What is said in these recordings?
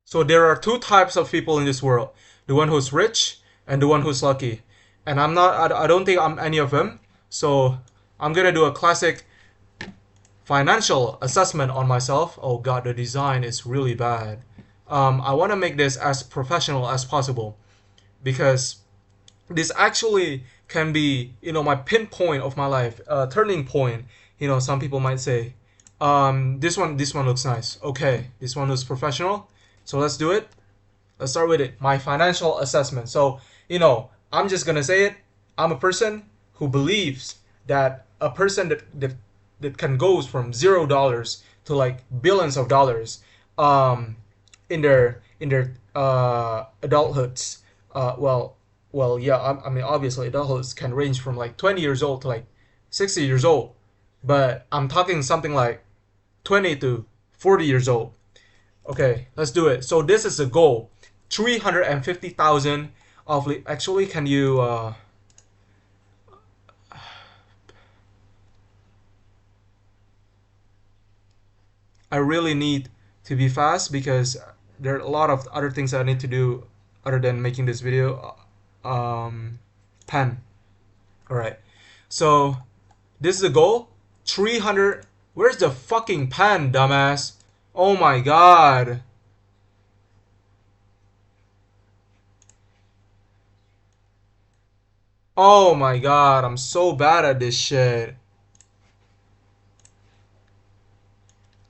So there are two types of people in this world: the one who's rich and the one who's lucky. And I'm not. I don't think I'm any of them. So I'm gonna do a classic financial assessment on myself. Oh god, the design is really bad. I want to make this as professional as possible because this actually can be, my pinpoint of my life, turning point. Some people might say, this one looks nice. Okay, this one looks professional. So let's do it. Let's start with it. My financial assessment. So, I'm just gonna say it. I'm a person who believes that a person that can goes from $0 to like billions of dollars, in their adulthoods. Yeah. I mean, obviously, adulthoods can range from like 20 years old to like 60 years old, but I'm talking something like 20 to 40 years old. Okay, let's do it. So this is the goal. 350,000 of actually, can you I really need to be fast because there are a lot of other things that I need to do other than making this video. Pen. All right. So this is the goal. 300. Where's the fucking pen, dumbass? Oh my god. Oh my god, I'm so bad at this shit.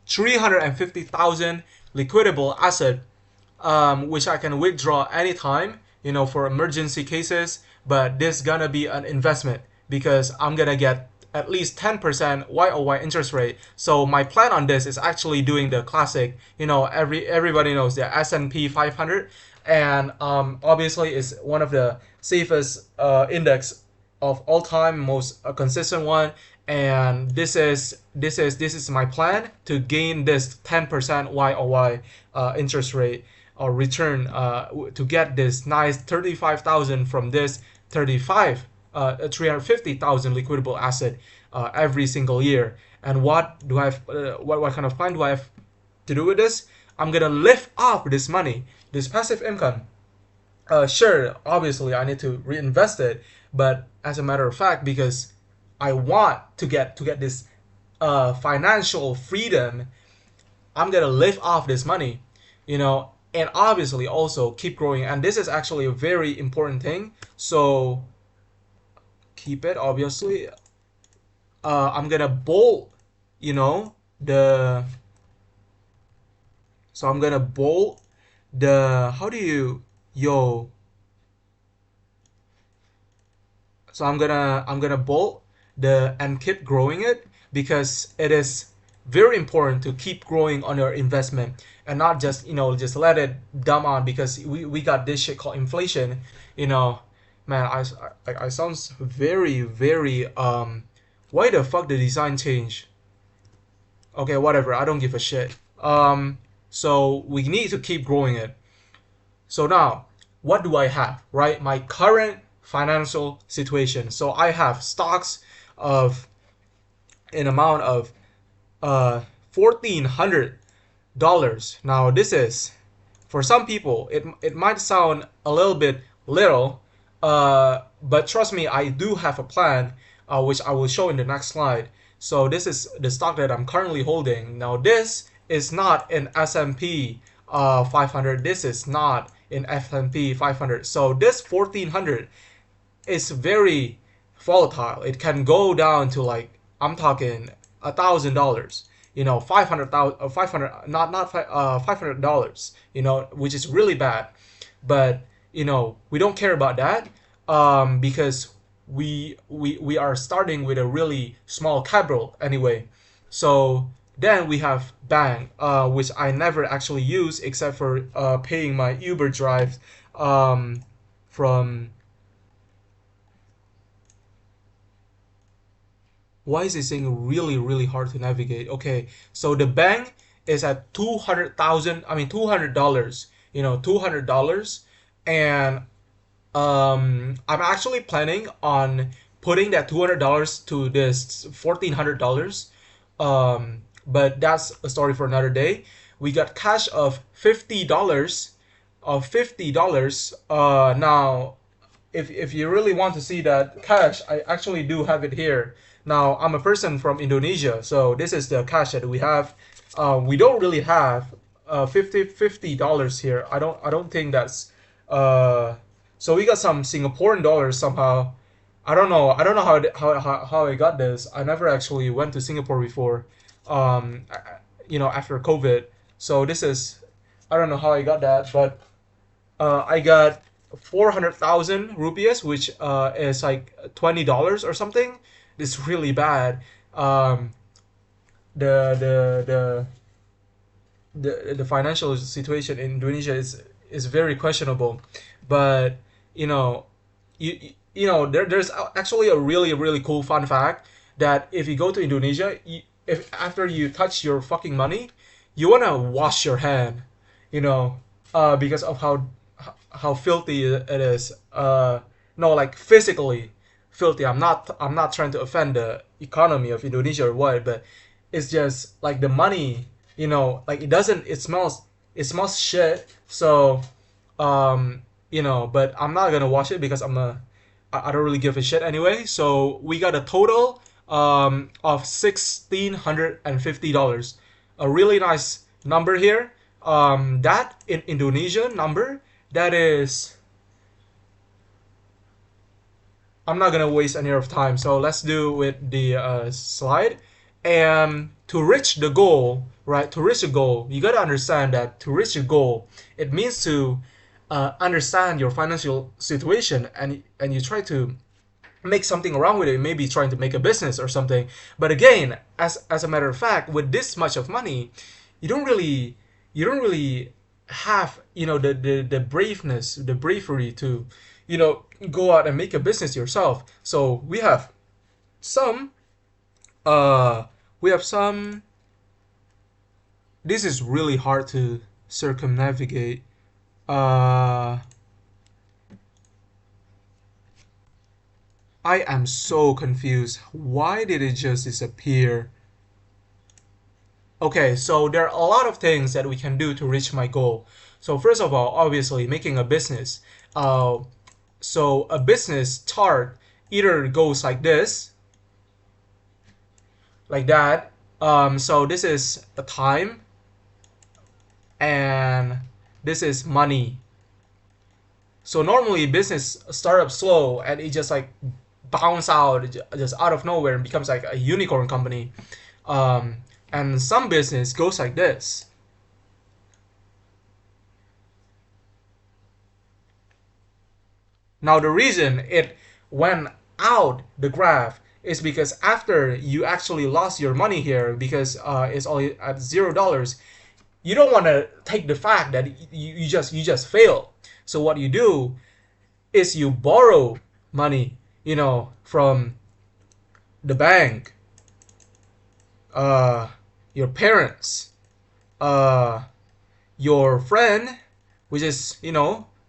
350,000 liquidable asset, which I can withdraw anytime, for emergency cases. But this gonna be an investment because I'm gonna get at least 10% YOY interest rate. So my plan on this is actually doing the classic, everybody knows the S&P 500, and obviously is one of the safest index of all time, most consistent one. And this is my plan to gain this 10% YOY interest rate or return, to get this nice 35,000 from this 350,000 liquidable asset every single year. And what do I have? What kind of plan do I have to do with this? I'm gonna lift off this money, this passive income. Sure, obviously I need to reinvest it, but as a matter of fact, because I want to get this financial freedom, I'm gonna live off this money, and obviously also keep growing. And this is actually a very important thing. So keep it, obviously. I'm gonna bolt, the. So I'm gonna bolt the. How do you, yo? So I'm gonna bolt the and keep growing it because it is very important to keep growing on your investment and not just let it dumb on because we got this shit called inflation. You know, man, I sounds very very why the fuck the design change? Okay, whatever. I don't give a shit. So we need to keep growing it. So now, what do I have, right? My current financial situation. So I have stocks of an amount of $1,400. Now this is, for some people, it might sound a little bit little, but trust me, I do have a plan, which I will show in the next slide. So this is the stock that I'm currently holding. Now this is not in S&P 500. This is not in S&P 500. So this 1,400 is very volatile. It can go down to like, I'm talking $1,000. 500,000, 500, not $500. Which is really bad. But we don't care about that, because we are starting with a really small capital anyway. So then we have bank, which I never actually use except for paying my Uber drive, from. Why is it saying really really hard to navigate? Okay, so the bank is at 200,000. I mean $200. $200, and I'm actually planning on putting that $200 to this $1,400. But that's a story for another day. we got cash of $50. Now if you really want to see that cash, I actually do have it here. Now I'm a person from Indonesia, so this is the cash that we have. We don't really have $50 here. I don't think that's uh so we got some Singaporean dollars somehow. I don't know how I got this. I never actually went to Singapore before. After COVID. So this is, I don't know how I got that, but I got 400,000 rupees, which is like $20 or something. It's really bad. The financial situation in Indonesia is very questionable, but you know there's actually a really cool fun fact that if you go to Indonesia, if after you touch your fucking money, you wanna wash your hand, because of how filthy it is. No, like physically filthy. I'm not trying to offend the economy of Indonesia or what, but it's just like the money, like it smells shit. So, but I'm not gonna wash it because I don't really give a shit anyway. So we got a total of $1,650. A really nice number here. That in Indonesian number, that is, I'm not gonna waste any of time. So let's do with the slide. And to reach the goal, right? To reach the goal, you gotta understand that to reach the goal, it means to understand your financial situation, and you try to make something wrong with it, maybe trying to make a business or something. But again, as a matter of fact, with this much of money, you don't really have the braveness, the bravery to go out and make a business yourself. So some uh we have some this is really hard to circumnavigate. uh I am so confused. Why did it just disappear? Okay, so there are a lot of things that we can do to reach my goal. So first of all, obviously making a business. So a business chart either goes like this, like that. So this is the time, and this is money. So normally business start up slow and it just like bounce out just out of nowhere and becomes like a unicorn company. Um, and some business goes like this. Now the reason it went out the graph is because after you actually lost your money here, because it's only at $0, you don't want to take the fact that you just fail. So what you do is you borrow money, from the bank, uh, your parents, uh, your friend, which is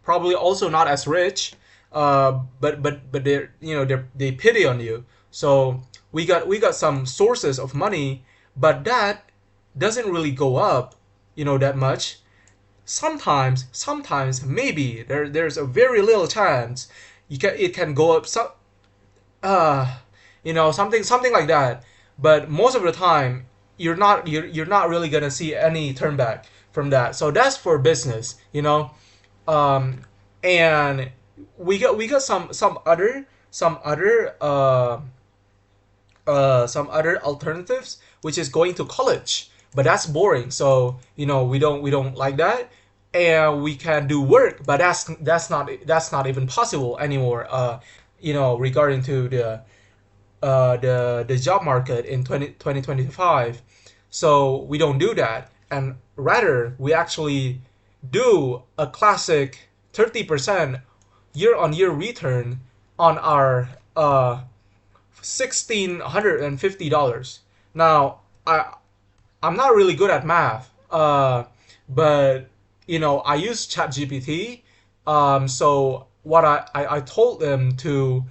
probably also not as rich, but they pity on you. So we got some sources of money, but that doesn't really go up, that much. Sometimes maybe there's a very little chance it can go up, uh something like that. But most of the time you're not really gonna see any turn back from that. So that's for business, um and we got some other alternatives, which is going to college, but that's boring. So we don't like that. And we can do work, but that's not even possible anymore. Regarding to the job market in 2025. So we don't do that, and rather we actually do a classic 30% year-on-year return on our $1,650. Now I'm not really good at math, but I use ChatGPT. So what I told them to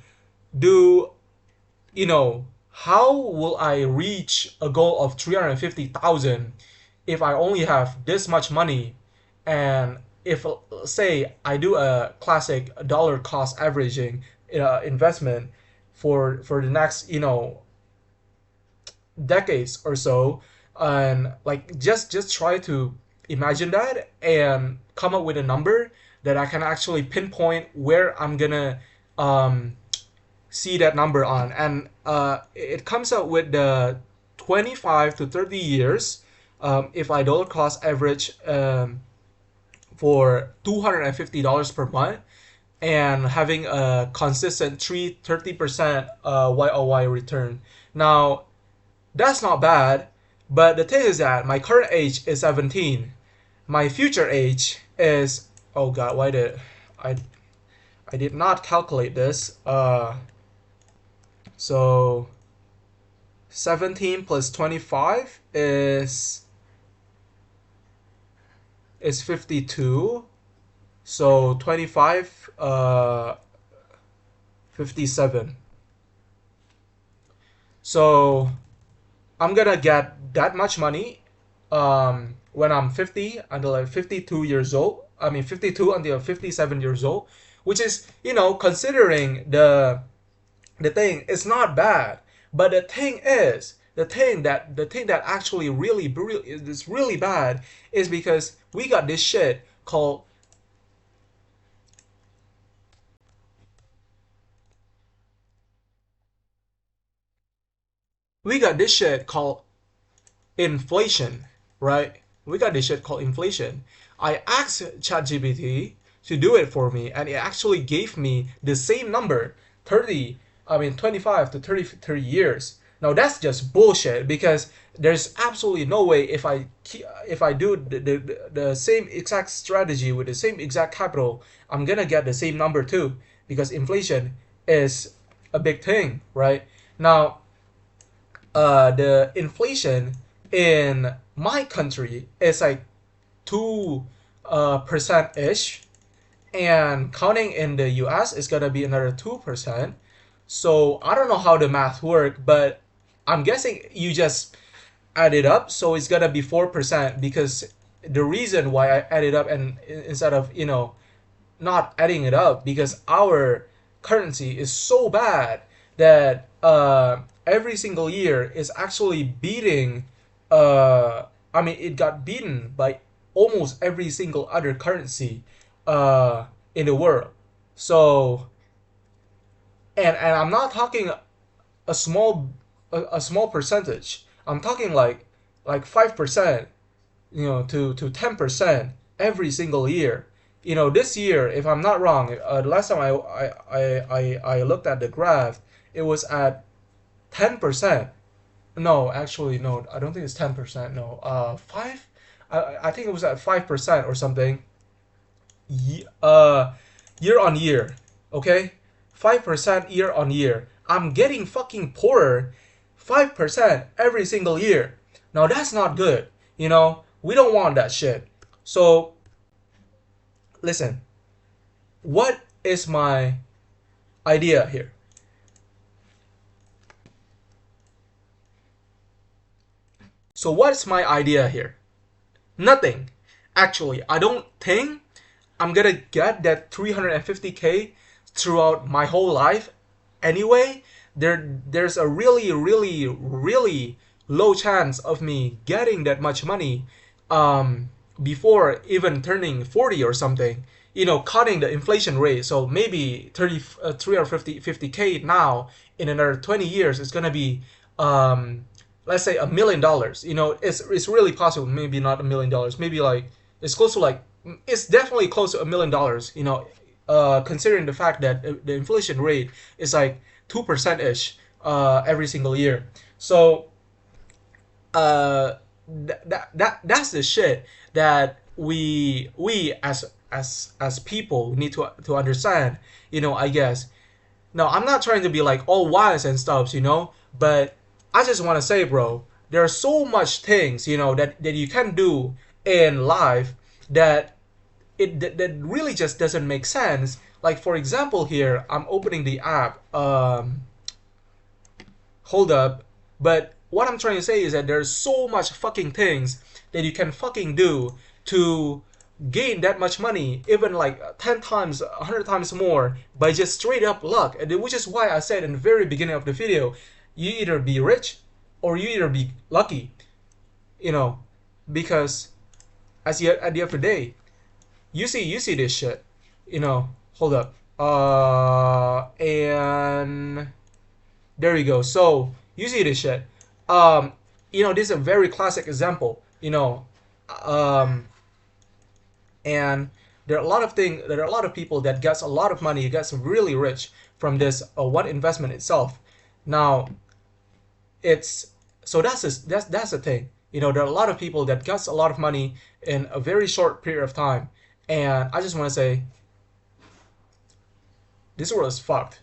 do, how will I reach a goal of 350,000 if I only have this much money, and if say I do a classic dollar cost averaging investment for the next decades or so, and like just try to imagine that and come up with a number that I can actually pinpoint where I'm gonna um, see that number on, and it comes out with the 25 to 30 years. If I dollar cost average for $250 per month and having a consistent 30% YOY return. Now, that's not bad, but the thing is that my current age is 17. My future age is, oh god, why did I I did not calculate this. So 17 plus 25 is 52. So 25 57. So I'm gonna get that much money when I'm 50 until I'm 52 years old. I mean 52 until 57 years old, which is, considering the thing, it's not bad. But the thing is, the thing that actually is really bad is because we got this shit called we got this shit called inflation, right? We got this shit called inflation. I asked ChatGPT to do it for me, and it actually gave me the same number, 30, I mean 25 to 30 years. Now that's just bullshit because there's absolutely no way if I do the same exact strategy with the same exact capital, I'm gonna get the same number too, because inflation is a big thing, right? Now, the inflation in my country is like 2% ish, and counting in the US is gonna be another 2%. So I don't know how the math work, but I'm guessing you just add it up, so it's gonna be 4%, because the reason why I add it up and instead of not adding it up, because our currency is so bad that every single year is actually beating. I mean, it got beaten by almost every single other currency in the world. So, and I'm not talking a small a small percentage. I'm talking like 5%, to 10% every single year. This year, if I'm not wrong, the last time I looked at the graph, it was at 10%. No, actually, no, I don't think it's 10%. No, five. I think it was at 5% or something. Year on year, okay, 5% year on year. I'm getting fucking poorer, 5% every single year. Now that's not good. We don't want that shit. So listen, what is my idea here? So what's my idea here? Nothing. Actually, I don't think I'm gonna get that 350K throughout my whole life anyway. There's a really, really, really low chance of me getting that much money before even turning 40 or something. Cutting the inflation rate. So maybe 350K now, in another 20 years, it's gonna be let's say $1 million. It's really possible. Maybe not $1 million. Maybe like it's close to like it's definitely close to $1 million. Considering the fact that the inflation rate is like 2% ish every single year. So that's the shit that we as people need to understand. I guess. Now, I'm not trying to be like all wise and stuff, but I just want to say, bro, there are so much things, that you can do in life that that really just doesn't make sense. Like, for example, here I'm opening the app. Hold up. But what I'm trying to say is that there's so much fucking things that you can fucking do to gain that much money, even like 10 times, 100 times more, by just straight up luck. And which is why I said in the very beginning of the video, you either be rich or you either be lucky, you know, because at the end of the day, you see this shit, hold up, and there you go. So you see this shit. Um, this is a very classic example. Um, and there are a lot of things. There are a lot of people that gets a lot of money, gets really rich from this one investment itself. Now, it's so that's the thing. There are a lot of people that gets a lot of money in a very short period of time, and I just want to say this world is fucked.